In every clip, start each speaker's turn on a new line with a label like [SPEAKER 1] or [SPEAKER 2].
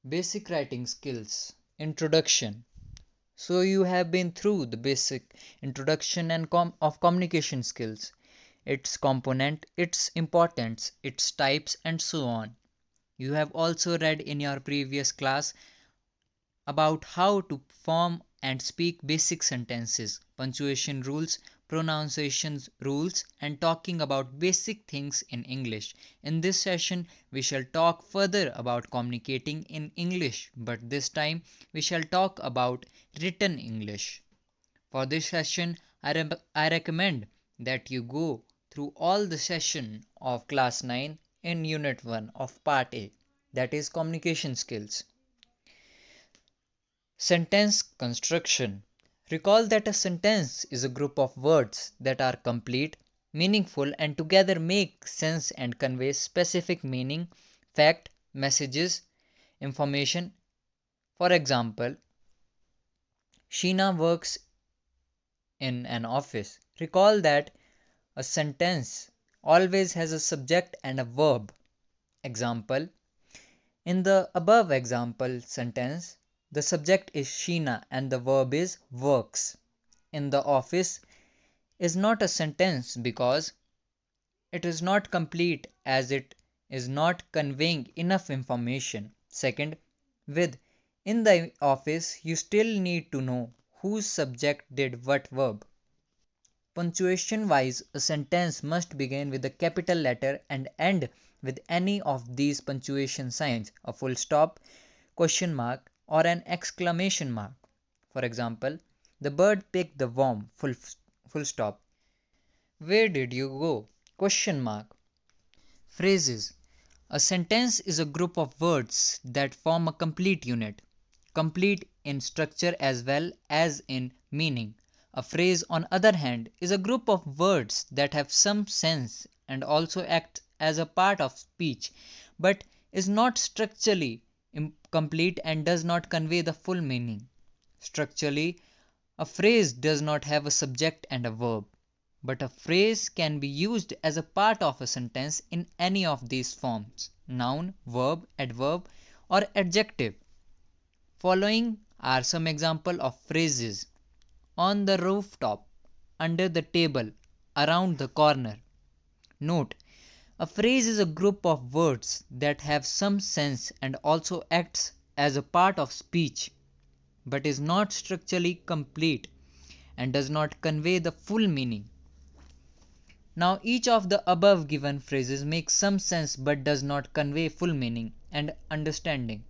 [SPEAKER 1] Basic writing skills. Introduction. So you have been through the basic introduction of communication skills, its component, its importance, its types, and so on. You have also read in your previous class about how to form and speak basic sentences, punctuation rules, pronunciation rules, and talking about basic things in English. In this session, we shall talk further about communicating in English, but this time we shall talk about written English. For this session, I recommend that you go through all the session of class 9 in unit 1 of part A, that is communication skills. Sentence construction. Recall that a sentence is a group of words that are complete, meaningful, and together make sense and convey specific meaning, fact, messages, information. For example, Sheena works in an office. Recall that a sentence always has a subject and a verb. Example: in the above example sentence, the subject is Sheena and the verb is works. In the office is not a sentence because it is not complete as it is not conveying enough information. Second, with in the office you still need to know whose subject did what verb. Punctuation wise, a sentence must begin with a capital letter and end with any of these punctuation signs, a full stop, question mark, or an exclamation mark. For example, the bird picked the worm, full stop. Where did you go? Question mark. Phrases. A sentence is a group of words that form a complete unit, complete in structure as well as in meaning. A phrase, on other hand, is a group of words that have some sense and also act as a part of speech, but is not structurally complete and does not convey the full meaning. Structurally, a phrase does not have a subject and a verb, but a phrase can be used as a part of a sentence in any of these forms: noun, verb, adverb, or adjective. Following are some examples of phrases: on the rooftop, under the table, around the corner. Note: a phrase is a group of words that have some sense and also acts as a part of speech, but is not structurally complete and does not convey the full meaning. Now, each of the above given phrases makes some sense but does not convey full meaning and understanding.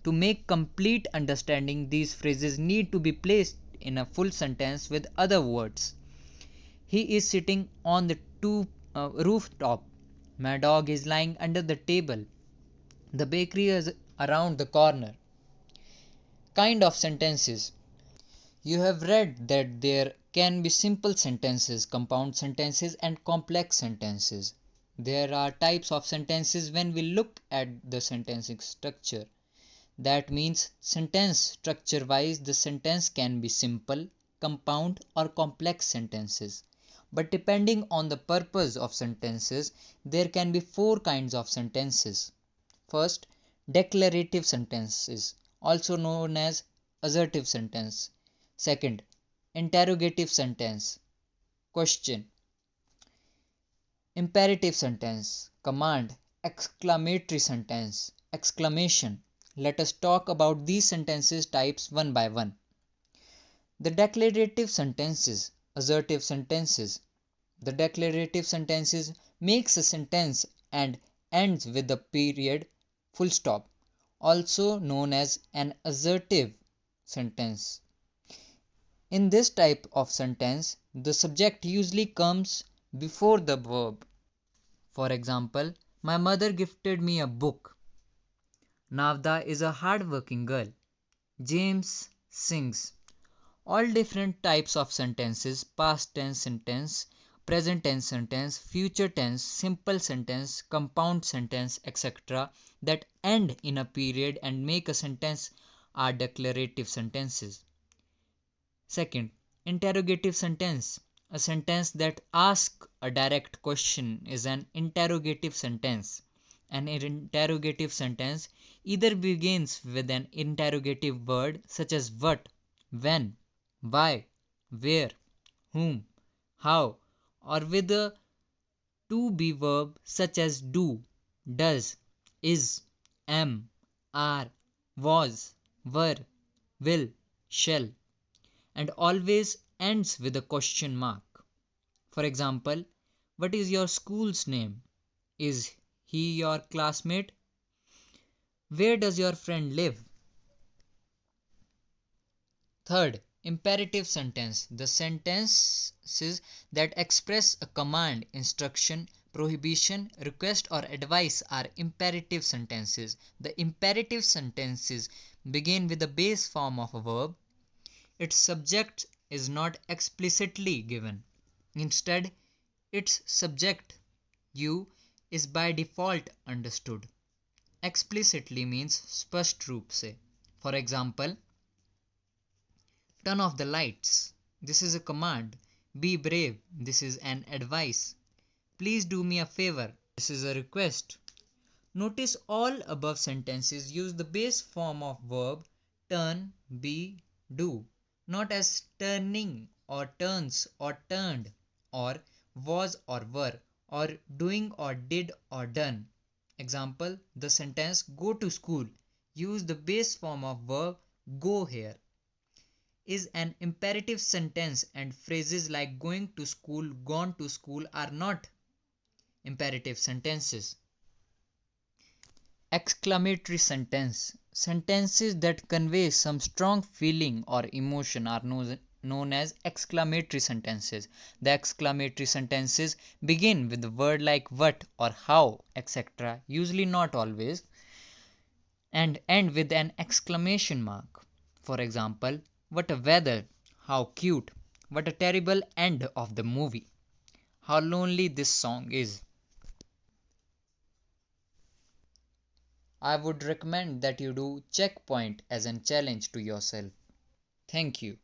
[SPEAKER 1] To make complete understanding, these phrases need to be placed in a full sentence with other words. He is sitting on the rooftop. My dog is lying under the table. The bakery is around the corner. Kind of sentences. You have read that there can be simple sentences, compound sentences, and complex sentences. There are types of sentences when we look at the sentencing structure. That means sentence structure wise the sentence can be simple, compound, or complex sentences. But depending on the purpose of sentences, there can be four kinds of sentences. First, declarative sentences, also known as assertive sentence. Second, interrogative sentence, question. Imperative sentence, command. Exclamatory sentence, exclamation. Let us talk about these sentences types one by one. The declarative sentences, assertive sentences. The declarative sentences makes a sentence and ends with the period full stop, also known as an assertive sentence. In this type of sentence, the subject usually comes before the verb. For example, my mother gifted me a book. Navda is a hard-working girl. James sings. All different types of sentences: past tense sentence, present tense sentence, future tense, simple sentence, compound sentence, etc., that end in a period and make a sentence are declarative sentences. Second, interrogative sentence. A sentence that asks a direct question is an interrogative sentence. An interrogative sentence either begins with an interrogative word such as what, when, why, where, whom, how, or with a to be verb such as do, does, is, am, are, was, were, will, shall, and always ends with a question mark. For example, what is your school's name? Is he your classmate? Where does your friend live? Third, imperative sentence. The sentences that express a command, instruction, prohibition, request, or advice are imperative sentences. The imperative sentences begin with the base form of a verb. Its subject is not explicitly given. Instead, its subject, you, is by default understood. Explicitly means स्पष्ट रूप से. For example, turn off the lights. This is a command. Be brave. This is an advice. Please do me a favor. This is a request. Notice all above sentences use the base form of verb turn, be, do, not as turning or turns or turned or was or were or doing or did or done. Example, the sentence go to school use the base form of verb go here is an imperative sentence, and phrases like going to school, gone to school are not imperative sentences. Exclamatory sentence. Sentences that convey some strong feeling or emotion are known as exclamatory sentences. The exclamatory sentences begin with a word like what or how, etc., usually not always, and end with an exclamation mark. For example, what a weather, how cute, what a terrible end of the movie, how lonely this song is. I would recommend that you do checkpoint as a challenge to yourself. Thank you.